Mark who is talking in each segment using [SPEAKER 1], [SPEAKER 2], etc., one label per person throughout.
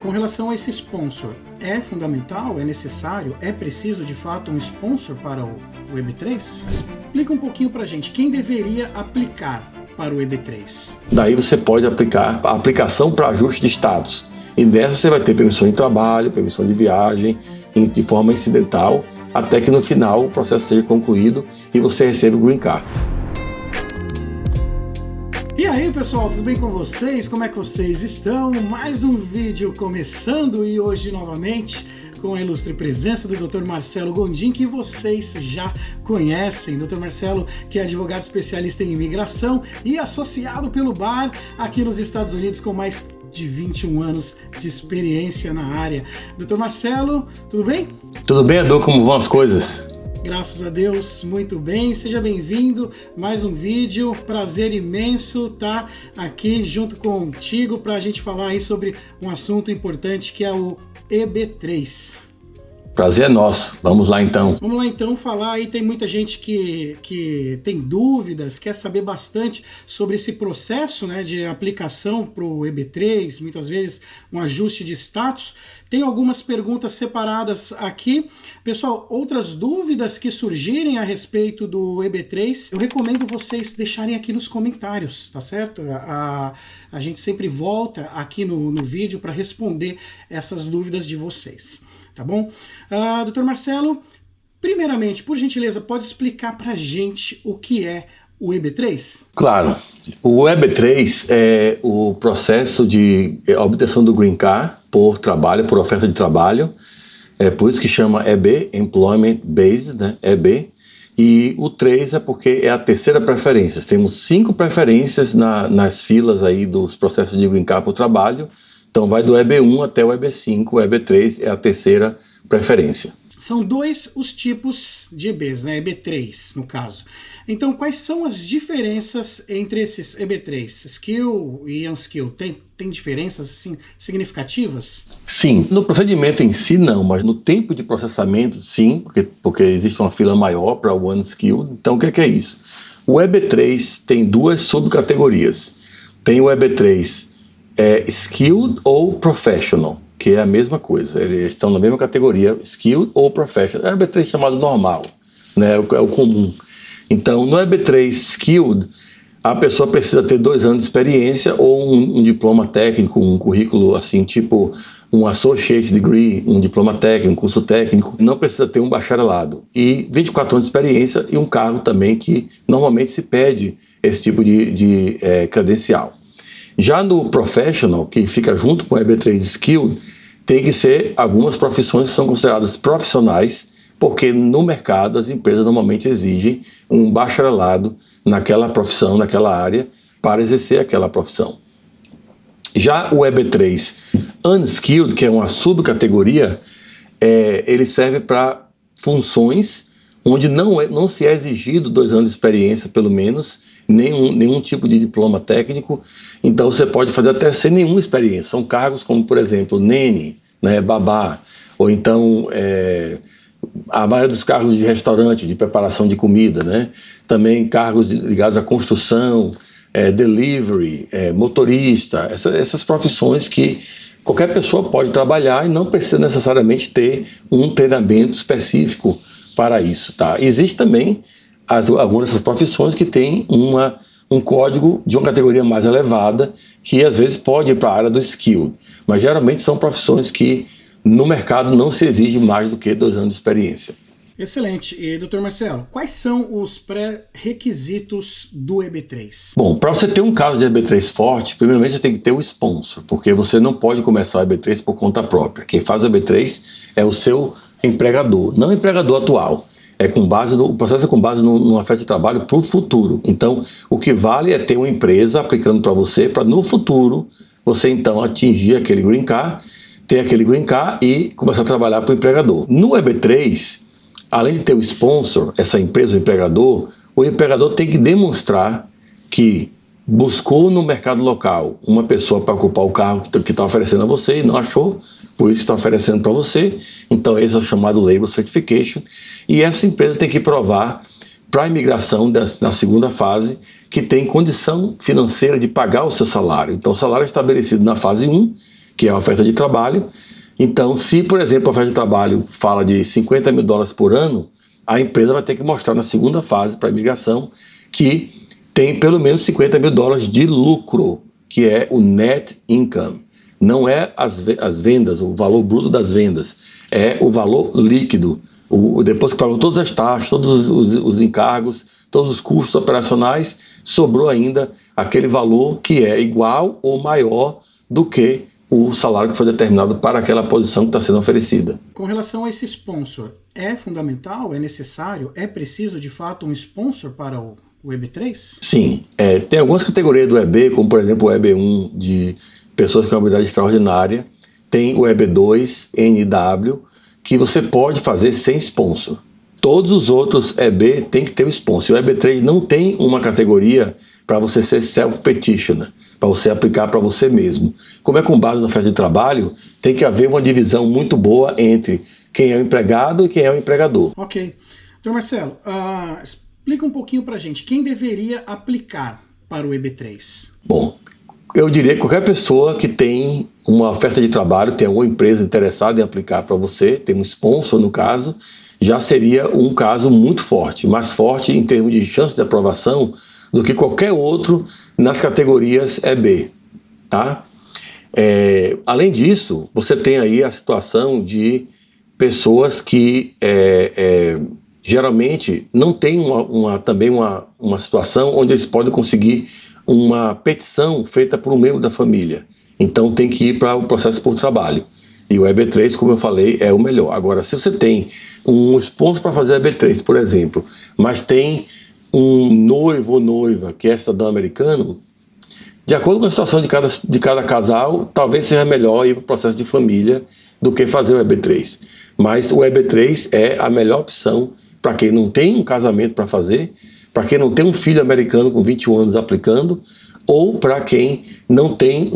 [SPEAKER 1] Com relação a esse sponsor, é fundamental, é necessário, é preciso de fato um sponsor para o EB3? Explica um pouquinho pra gente, quem deveria aplicar para o EB3?
[SPEAKER 2] Daí você pode aplicar a aplicação para ajuste de status. E nessa você vai ter permissão de trabalho, permissão de viagem, de forma incidental, até que no final o processo seja concluído e você receba o Green Card.
[SPEAKER 1] E aí pessoal, tudo bem com vocês? Como é que vocês estão? Mais um vídeo começando e hoje novamente com a ilustre presença do Dr. Marcelo Gondim, que vocês já conhecem. Dr. Marcelo, que é advogado especialista em imigração e associado pelo BAR aqui nos Estados Unidos com mais de 21 anos de experiência na área. Dr. Marcelo, tudo bem?
[SPEAKER 2] Tudo bem, Edu? Como vão as coisas?
[SPEAKER 1] Graças a Deus, muito bem. Seja bem-vindo, mais um vídeo. Prazer imenso estar aqui junto contigo para a gente falar aí sobre um assunto importante que é o EB3.
[SPEAKER 2] Prazer é nosso. Vamos lá então.
[SPEAKER 1] Vamos lá então falar aí, tem muita gente que tem dúvidas, quer saber bastante sobre esse processo, né, de aplicação para o EB3, muitas vezes um ajuste de status. Tem algumas perguntas separadas aqui. Pessoal, outras dúvidas que surgirem a respeito do EB3, eu recomendo vocês deixarem aqui nos comentários, tá certo? A gente sempre volta aqui no vídeo para responder essas dúvidas de vocês. Tá bom? Dr. Marcelo, primeiramente, por gentileza, pode explicar pra gente o que é o EB3?
[SPEAKER 2] Claro. O EB3 é o processo de obtenção do Green Card por trabalho, por oferta de trabalho. É por isso que chama EB, Employment Based, né? EB. E o 3 é porque é a terceira preferência. Temos 5 preferências nas filas aí dos processos de Green Card por trabalho. Então vai do EB1 até o EB5, o EB3 é a terceira preferência.
[SPEAKER 1] São 2 os tipos de EBs, né? EB3 no caso. Então quais são as diferenças entre esses EB3? Skill e Unskill, tem diferenças assim, significativas?
[SPEAKER 2] Sim, no procedimento em si não, mas no tempo de processamento sim, porque existe uma fila maior para o Unskilled. Então o que é isso? O EB3 tem 2 subcategorias. Tem o EB3 Skilled ou Professional, que é a mesma coisa, eles estão na mesma categoria, Skilled ou Professional. É o EB3 chamado normal, né? É o comum. Então, no EB3 Skilled, a pessoa precisa ter 2 anos de experiência ou um diploma técnico, um currículo assim, tipo um Associate Degree, um diploma técnico, um curso técnico, não precisa ter um bacharelado. E 24 anos de experiência e um cargo também que normalmente se pede esse tipo de credencial. Já no Professional, que fica junto com o EB3 Skilled, tem que ser algumas profissões que são consideradas profissionais, porque no mercado as empresas normalmente exigem um bacharelado naquela profissão, naquela área, para exercer aquela profissão. Já o EB3 Unskilled, que é uma subcategoria, ele serve para funções onde não se é exigido 2 anos de experiência, pelo menos, nenhum tipo de diploma técnico. Então você pode fazer até sem nenhuma experiência. São cargos como, por exemplo, nene, né, babá, ou então a maioria dos cargos de restaurante, de preparação de comida, né? Também cargos ligados à construção, delivery, motorista, essas profissões que qualquer pessoa pode trabalhar e não precisa necessariamente ter um treinamento específico para isso, tá? Existe também algumas dessas profissões que têm um código de uma categoria mais elevada, que às vezes pode ir para a área do skill, mas geralmente são profissões que no mercado não se exige mais do que 2 anos de experiência.
[SPEAKER 1] Excelente. E, Dr. Marcelo, quais são os pré-requisitos do EB3?
[SPEAKER 2] Bom, para você ter um caso de EB3 forte, primeiramente você tem que ter o sponsor, porque você não pode começar o EB3 por conta própria. Quem faz o EB3 é o seu empregador, não o empregador atual. O processo é com base numa oferta de trabalho para o futuro. Então, o que vale é ter uma empresa aplicando para você, para no futuro você então atingir aquele Green Card, ter aquele Green Card e começar a trabalhar para o empregador. No EB3, além de ter o sponsor, essa empresa, o empregador tem que demonstrar que buscou no mercado local uma pessoa para ocupar o cargo que está oferecendo a você e não achou, por isso está oferecendo para você. Então esse é o chamado Labor Certification. E essa empresa tem que provar para a imigração na segunda fase que tem condição financeira de pagar o seu salário. Então o salário é estabelecido na fase 1, que é a oferta de trabalho. Então, se, por exemplo, a oferta de trabalho fala de $50 mil por ano, a empresa vai ter que mostrar na segunda fase para a imigração que tem pelo menos $50 mil de lucro, que é o net income. Não é as vendas, o valor bruto das vendas, é o valor líquido. Depois que pagou todas as taxas, todos os encargos, todos os custos operacionais, sobrou ainda aquele valor que é igual ou maior do que o salário que foi determinado para aquela posição que está sendo oferecida.
[SPEAKER 1] Com relação a esse sponsor, é fundamental, é necessário, é preciso de fato um sponsor para o EB3?
[SPEAKER 2] Sim, tem algumas categorias do EB, como por exemplo o EB1 de pessoas com habilidade extraordinária, tem o EB2, NW, que você pode fazer sem sponsor. Todos os outros EB tem que ter o sponsor. O EB3 não tem uma categoria para você ser self-petitioner, para você aplicar para você mesmo. Como é com base na oferta de trabalho, tem que haver uma divisão muito boa entre quem é o empregado e quem é o empregador.
[SPEAKER 1] Ok. Doutor Marcelo, explica um pouquinho para a gente, quem deveria aplicar para o EB3?
[SPEAKER 2] Bom, eu diria que qualquer pessoa que tem uma oferta de trabalho, tem alguma empresa interessada em aplicar para você, tem um sponsor no caso, já seria um caso muito forte, mais forte em termos de chance de aprovação do que qualquer outro nas categorias EB, tá? Além disso, você tem aí a situação de pessoas que geralmente não tem também uma situação onde eles podem conseguir uma petição feita por um membro da família. Então tem que ir para o processo por trabalho. E o EB3, como eu falei, é o melhor. Agora, se você tem um sponsor para fazer EB3, por exemplo, mas tem um noivo ou noiva que é cidadão americano, de acordo com a situação de cada casal, talvez seja melhor ir para o processo de família do que fazer o EB3. Mas o EB3 é a melhor opção para quem não tem um casamento para fazer, para quem não tem um filho americano com 21 anos aplicando, ou para quem não tem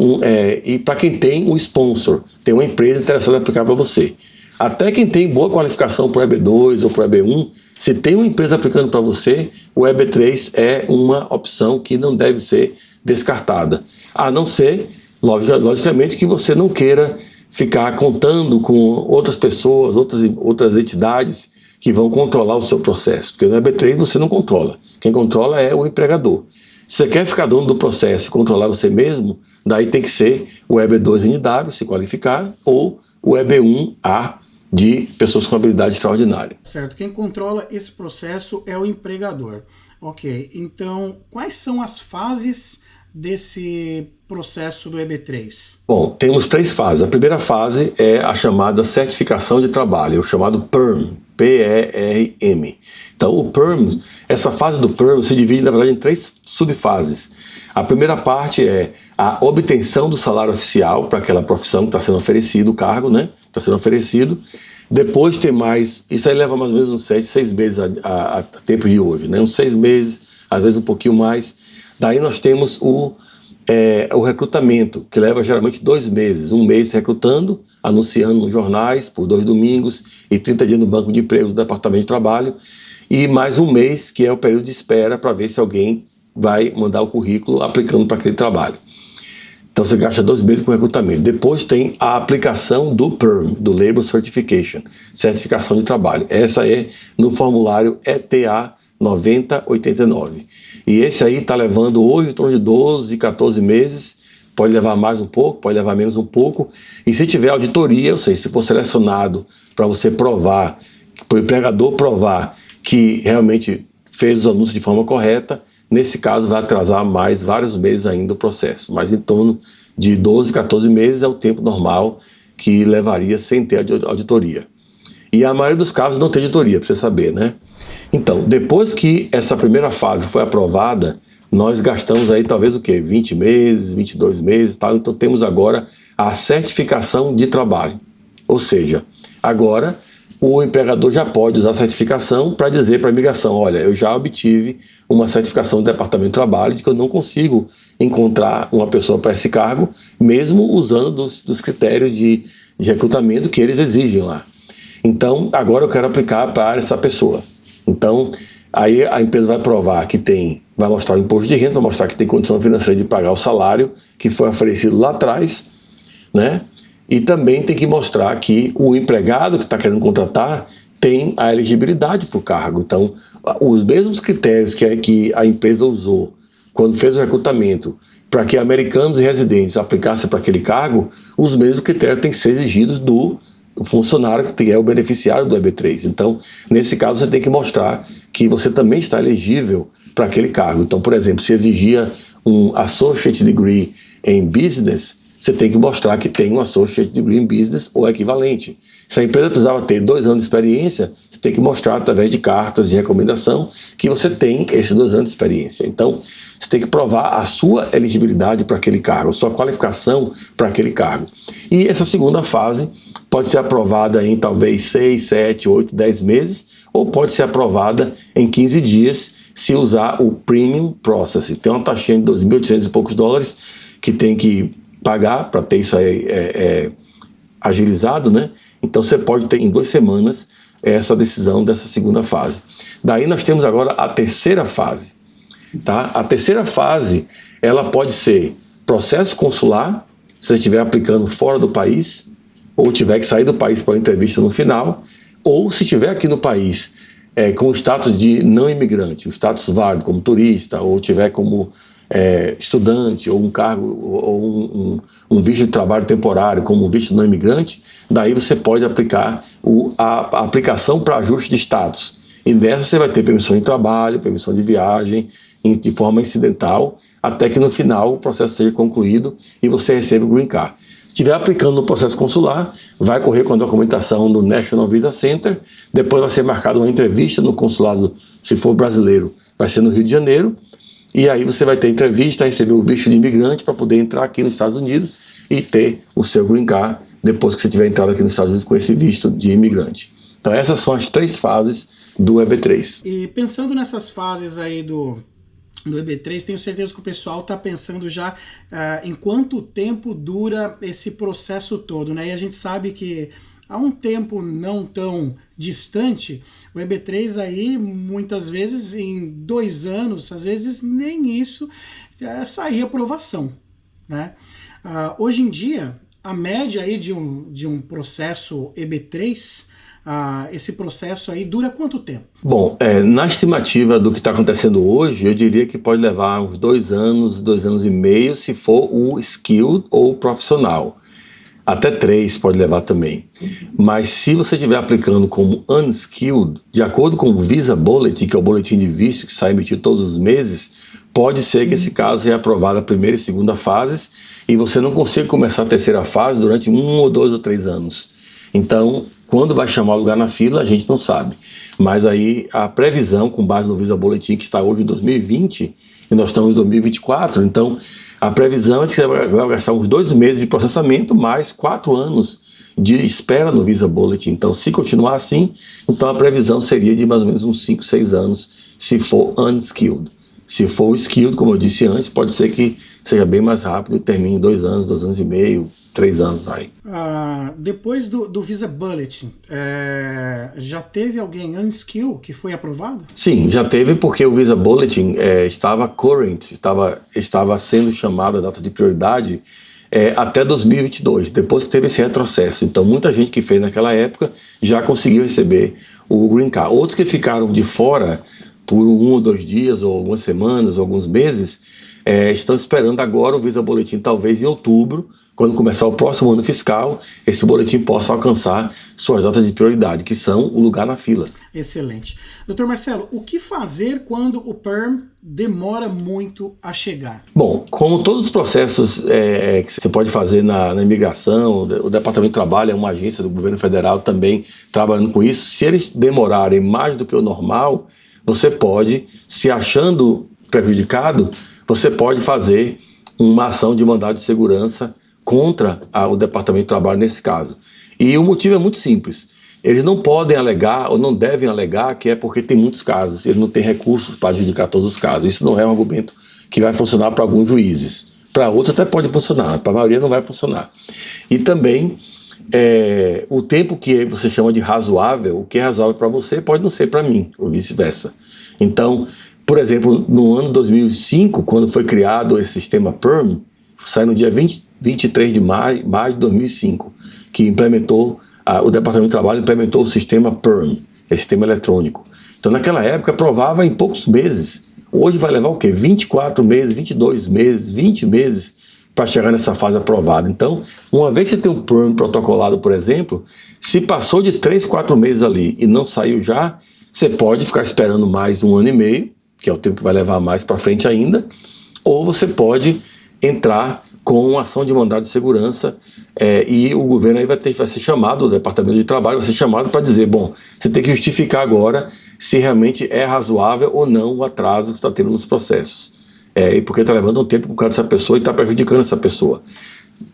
[SPEAKER 2] e para quem tem um sponsor, tem uma empresa interessada em aplicar para você. Até quem tem boa qualificação para o EB2 ou para o EB1, se tem uma empresa aplicando para você, o EB3 é uma opção que não deve ser descartada. A não ser, logicamente, que você não queira ficar contando com outras pessoas, outras entidades que vão controlar o seu processo. Porque no EB3 você não controla. Quem controla é o empregador. Se você quer ficar dono do processo e controlar você mesmo, daí tem que ser o EB2NW, se qualificar, ou o EB1A, de pessoas com habilidade extraordinária.
[SPEAKER 1] Certo, quem controla esse processo é o empregador. Ok, então quais são as fases desse processo do EB3?
[SPEAKER 2] Bom, temos 3 fases. A primeira fase é a chamada certificação de trabalho, o chamado PERM, P-E-R-M. Então o PERM, essa fase do PERM se divide na verdade em 3 subfases. A primeira parte é a obtenção do salário oficial para aquela profissão que está sendo oferecido, o cargo, né? Está sendo oferecido. Depois tem mais, isso aí leva mais ou menos uns 6 meses a tempo de hoje, né? Uns 6 meses, às vezes um pouquinho mais. Daí nós temos o recrutamento, que leva geralmente 2 meses. 1 mês recrutando, anunciando nos jornais por 2 domingos e 30 dias no banco de emprego do Departamento de Trabalho. E mais 1 mês, que é o período de espera para ver se alguém vai mandar o currículo aplicando para aquele trabalho. Então você gasta 2 meses com recrutamento. Depois tem a aplicação do PERM, do Labor Certification, certificação de trabalho. Essa é no formulário ETA 9089. E esse aí está levando hoje em torno de 12, 14 meses, pode levar mais um pouco, pode levar menos um pouco. E se tiver auditoria, ou seja, se for selecionado para você provar, para o empregador provar que realmente fez os anúncios de forma correta, nesse caso vai atrasar mais vários meses ainda o processo. Mas em torno de 12, 14 meses é o tempo normal que levaria sem ter auditoria. E a maioria dos casos não tem auditoria, para você saber, né? Então, depois que essa primeira fase foi aprovada, nós gastamos aí talvez o quê? 20 meses, 22 meses e tal. Então temos agora a certificação de trabalho. Ou seja, agora o empregador já pode usar a certificação para dizer para a imigração, olha, eu já obtive uma certificação do Departamento de Trabalho de que eu não consigo encontrar uma pessoa para esse cargo, mesmo usando dos critérios de recrutamento que eles exigem lá. Então, agora eu quero aplicar para essa pessoa. Então, aí a empresa vai provar que vai mostrar o imposto de renda, vai mostrar que tem condição financeira de pagar o salário que foi oferecido lá atrás, né? E também tem que mostrar que o empregado que está querendo contratar tem a elegibilidade para o cargo. Então, os mesmos critérios que a empresa usou quando fez o recrutamento para que americanos e residentes aplicassem para aquele cargo, os mesmos critérios têm que ser exigidos do funcionário que é o beneficiário do EB3. Então, nesse caso, você tem que mostrar que você também está elegível para aquele cargo. Então, por exemplo, se exigia um Associate Degree em Business, você tem que mostrar que tem um Associate Degree em Business ou equivalente. Se a empresa precisava ter 2 anos de experiência, você tem que mostrar através de cartas de recomendação que você tem esses 2 anos de experiência. Então, você tem que provar a sua elegibilidade para aquele cargo, a sua qualificação para aquele cargo. E essa segunda fase pode ser aprovada em talvez 6, 7, 8, 10 meses, ou pode ser aprovada em 15 dias se usar o Premium Process. Tem uma taxinha de 2.800 e poucos dólares que tem que pagar para ter isso aí agilizado, né? Então você pode ter em 2 semanas essa decisão dessa segunda fase. Daí nós temos agora a terceira fase, tá? A terceira fase, ela pode ser processo consular, se você estiver aplicando fora do país, ou tiver que sair do país para uma entrevista no final, ou se estiver aqui no país com o status de não imigrante, o status válido como turista, ou tiver como estudante, ou um cargo, ou um visto de trabalho temporário, como um visto não imigrante, daí você pode aplicar a aplicação para ajuste de status. E nessa você vai ter permissão de trabalho, permissão de viagem, de forma incidental, até que no final o processo seja concluído e você receba o Green Card. Se estiver aplicando no processo consular, vai correr com a documentação no National Visa Center, depois vai ser marcada uma entrevista no consulado, se for brasileiro, vai ser no Rio de Janeiro, e aí você vai ter entrevista, receber o visto de imigrante para poder entrar aqui nos Estados Unidos e ter o seu Green Card depois que você tiver entrado aqui nos Estados Unidos com esse visto de imigrante. Então essas são as 3 fases do EB3.
[SPEAKER 1] E pensando nessas fases aí do EB3, tenho certeza que o pessoal está pensando já em quanto tempo dura esse processo todo, né? E a gente sabe que há um tempo não tão distante, o EB3 aí, muitas vezes, em 2 anos, às vezes nem isso, saía aprovação, né? Hoje em dia, a média aí de um processo EB3, esse processo aí dura quanto tempo?
[SPEAKER 2] Bom, na estimativa do que está acontecendo hoje, eu diria que pode levar uns 2 anos, 2 anos e meio, se for o skilled ou profissional. Até 3 pode levar também. Mas se você estiver aplicando como unskilled, de acordo com o Visa Bulletin, que é o boletim de visto que sai emitido todos os meses, pode ser que esse caso seja aprovado a primeira e segunda fases e você não consiga começar a terceira fase durante 1 ou 2 ou 3 anos. Então, quando vai chamar o lugar na fila, a gente não sabe. Mas aí a previsão, com base no Visa Bulletin, que está hoje em 2020, e nós estamos em 2024, então a previsão é que você vai gastar uns 2 meses de processamento, mais 4 anos de espera no Visa Bulletin. Então, se continuar assim, então a previsão seria de mais ou menos uns 5, 6 anos, se for unskilled. Se for skilled, como eu disse antes, pode ser que seja bem mais rápido e termine em 2 anos, 2 anos e meio, 3 anos aí.
[SPEAKER 1] Depois do Visa Bulletin, já teve alguém unskilled que foi aprovado?
[SPEAKER 2] Sim, já teve, porque o Visa Bulletin estava current, estava sendo chamado a data de prioridade até 2022, depois que teve esse retrocesso. Então muita gente que fez naquela época já conseguiu receber o Green Card. Outros que ficaram de fora por 1 ou 2 dias, ou algumas semanas, ou alguns meses, estão esperando agora o Visa Bulletin, talvez em outubro, quando começar o próximo ano fiscal, esse boletim possa alcançar suas datas de prioridade, que são o lugar na fila.
[SPEAKER 1] Excelente. Doutor Marcelo, o que fazer quando o PERM demora muito a chegar?
[SPEAKER 2] Bom, como todos os processos que você pode fazer na imigração, o Departamento de Trabalho é uma agência do governo federal também trabalhando com isso, se eles demorarem mais do que o normal, você pode, se achando prejudicado, você pode fazer uma ação de mandado de segurança contra o Departamento de Trabalho nesse caso. E o motivo é muito simples. Eles não podem alegar ou não devem alegar que é porque tem muitos casos, eles não têm recursos para adjudicar todos os casos. Isso não é um argumento que vai funcionar para alguns juízes. Para outros até pode funcionar, para a maioria não vai funcionar. E também o tempo que você chama de razoável, o que é razoável para você pode não ser para mim, ou vice-versa. Então, por exemplo, no ano 2005, quando foi criado esse sistema PERM, Sai no dia 23 de maio de 2005, que implementou, o Departamento de Trabalho implementou o sistema PERM, que é sistema eletrônico. Então, naquela época, aprovava em poucos meses. Hoje vai levar o quê? 24 meses, 22 meses, 20 meses para chegar nessa fase aprovada. Então, uma vez que você tem um PERM protocolado, por exemplo, se passou de 3, 4 meses ali e não saiu já, você pode ficar esperando mais 1 ano e meio, que é o tempo que vai levar mais para frente ainda, ou você pode entrar com uma ação de mandado de segurança e o governo aí vai ser chamado, o Departamento de Trabalho vai ser chamado para dizer, bom, você tem que justificar agora se realmente é razoável ou não o atraso que está tendo nos processos. Porque está levando um tempo por causa dessa pessoa e está prejudicando essa pessoa.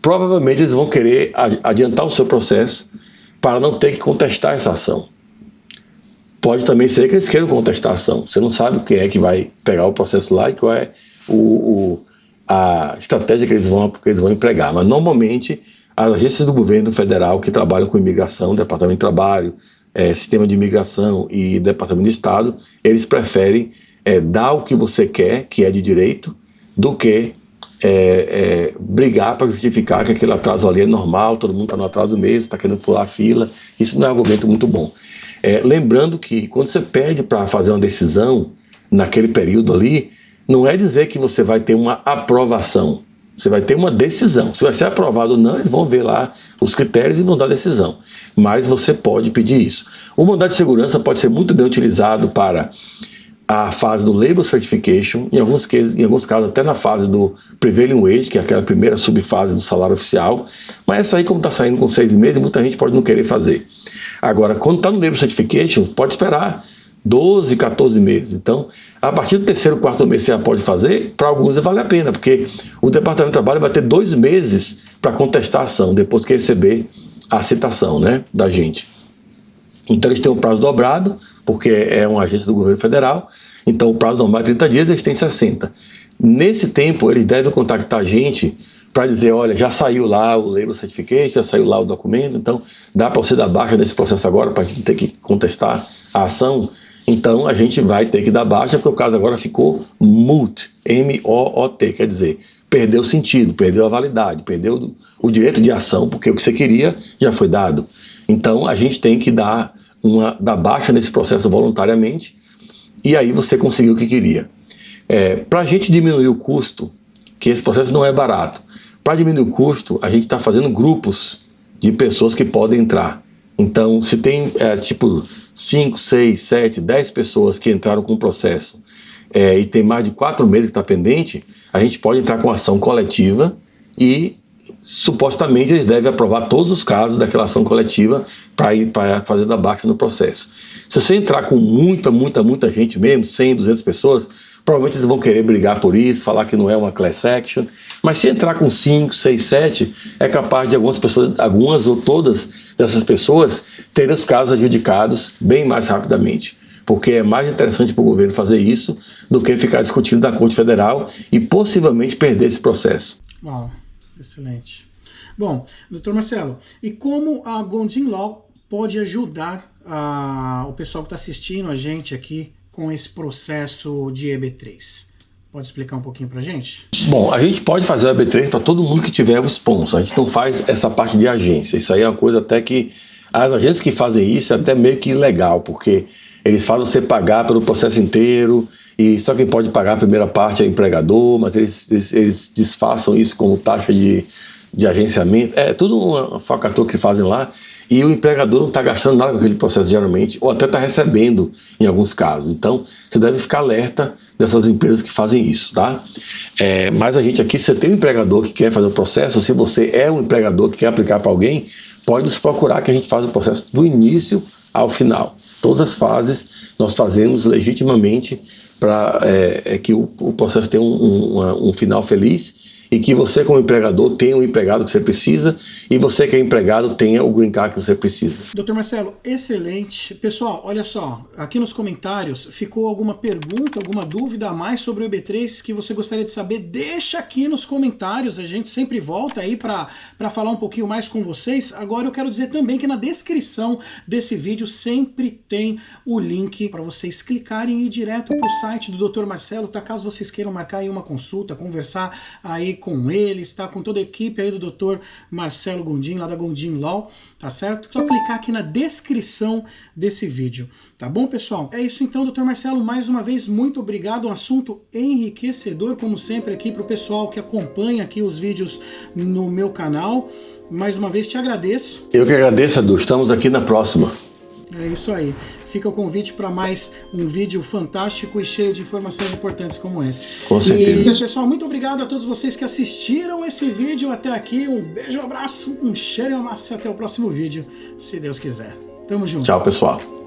[SPEAKER 2] Provavelmente eles vão querer adiantar o seu processo para não ter que contestar essa ação. Pode também ser que eles queiram contestar a ação. Você não sabe quem é que vai pegar o processo lá e qual é a estratégia que eles vão empregar. Mas normalmente as agências do governo federal que trabalham com imigração, Departamento de Trabalho, Sistema de Imigração e Departamento de Estado, eles preferem dar o que você quer, que é de direito, do que brigar para justificar que aquele atraso ali é normal, todo mundo está no atraso mesmo, está querendo pular a fila. Isso não é um argumento muito bom. Lembrando que quando você pede para fazer uma decisão naquele período ali, não é dizer que você vai ter uma aprovação, você vai ter uma decisão. Se vai ser aprovado ou não, eles vão ver lá os critérios e vão dar a decisão. Mas você pode pedir isso. O mandado de segurança pode ser muito bem utilizado para a fase do Labor Certification, em alguns casos até na fase do Prevailing Wage, que é aquela primeira subfase do salário oficial, mas essa aí, como está saindo com 6 meses, muita gente pode não querer fazer. Agora, quando está no Labor Certification, pode esperar 12, 14 meses. Então, a partir do 3º, 4º mês você já pode fazer, para alguns vale a pena, porque o Departamento de Trabalho vai ter 2 meses para contestar a ação, depois que receber a aceitação, né, da gente. Então eles têm um prazo dobrado, porque é uma agência do governo federal, então o prazo normal é 30 dias, eles têm 60. Nesse tempo, eles devem contactar a gente para dizer, olha, já saiu lá o Labor Certificate, já saiu lá o documento, então dá para você dar baixa nesse processo agora, para a gente não ter que contestar a ação. Então a gente vai ter que dar baixa, porque o caso agora ficou moot, M-O-O-T, quer dizer, perdeu o sentido, perdeu a validade, perdeu o direito de ação, porque o que você queria já foi dado. Então a gente tem que dar baixa nesse processo voluntariamente, e aí você conseguiu o que queria. Para a gente diminuir o custo, que esse processo não é barato, para diminuir o custo, a gente está fazendo grupos de pessoas que podem entrar. Então, se tem tipo 5, 6, 7, 10 pessoas que entraram com o processo e tem mais de 4 meses que está pendente, a gente pode entrar com ação coletiva e supostamente eles devem aprovar todos os casos daquela ação coletiva para fazer da baixa no processo. Se você entrar com muita gente mesmo, 100, 200 pessoas, provavelmente eles vão querer brigar por isso, falar que não é uma class action, mas se entrar com 5, 6, 7, é capaz de algumas ou todas dessas pessoas terem os casos adjudicados bem mais rapidamente, porque é mais interessante para o governo fazer isso do que ficar discutindo na Corte Federal e possivelmente perder esse processo.
[SPEAKER 1] Uau, excelente. Bom, doutor Marcelo, e como a Gondim Law pode ajudar o pessoal que está assistindo a gente aqui com esse processo de EB3? Pode explicar um pouquinho pra gente?
[SPEAKER 2] Bom, a gente pode fazer o EB3 para todo mundo que tiver o sponsor. A gente não faz essa parte de agência. Isso aí é uma coisa até que as agências que fazem isso é até meio que ilegal, porque eles fazem você pagar pelo processo inteiro e só quem pode pagar a primeira parte é o empregador, mas eles disfarçam isso como taxa de agenciamento. É tudo uma falcatrua que fazem lá. E o empregador não está gastando nada com aquele processo geralmente, ou até está recebendo em alguns casos. Então, você deve ficar alerta dessas empresas que fazem isso, tá? Mas a gente aqui, se você tem um empregador que quer fazer o processo, se você é um empregador que quer aplicar para alguém, pode nos procurar que a gente faz o processo do início ao final. Todas as fases nós fazemos legitimamente para que o processo tenha um final feliz, e que você, como empregador, tenha o empregado que você precisa e você, que é empregado, tenha o green card que você precisa.
[SPEAKER 1] Doutor Marcelo, excelente. Pessoal, olha só, aqui nos comentários ficou alguma pergunta, alguma dúvida a mais sobre o EB3 que você gostaria de saber? Deixa aqui nos comentários, a gente sempre volta aí para falar um pouquinho mais com vocês. Agora eu quero dizer também que na descrição desse vídeo sempre tem o link para vocês clicarem e ir direto para o site do Dr. Marcelo, tá? Caso vocês queiram marcar aí uma consulta, conversar aí com eles, tá? Com toda a equipe aí do Dr. Marcelo Gondim, lá da Gondim Law, tá certo? Só clicar aqui na descrição desse vídeo, tá bom, pessoal? É isso então, Dr. Marcelo, mais uma vez, muito obrigado, um assunto enriquecedor, como sempre, aqui para o pessoal que acompanha aqui os vídeos no meu canal. Mais uma vez, te agradeço.
[SPEAKER 2] Eu que agradeço, Edu, estamos aqui na próxima.
[SPEAKER 1] É isso aí. Fica o convite para mais um vídeo fantástico e cheio de informações importantes como esse.
[SPEAKER 2] Com certeza.
[SPEAKER 1] E, pessoal, muito obrigado a todos vocês que assistiram esse vídeo até aqui. Um beijo, um abraço, um cheiro e uma massa e até o próximo vídeo, se Deus quiser. Tamo junto.
[SPEAKER 2] Tchau, pessoal.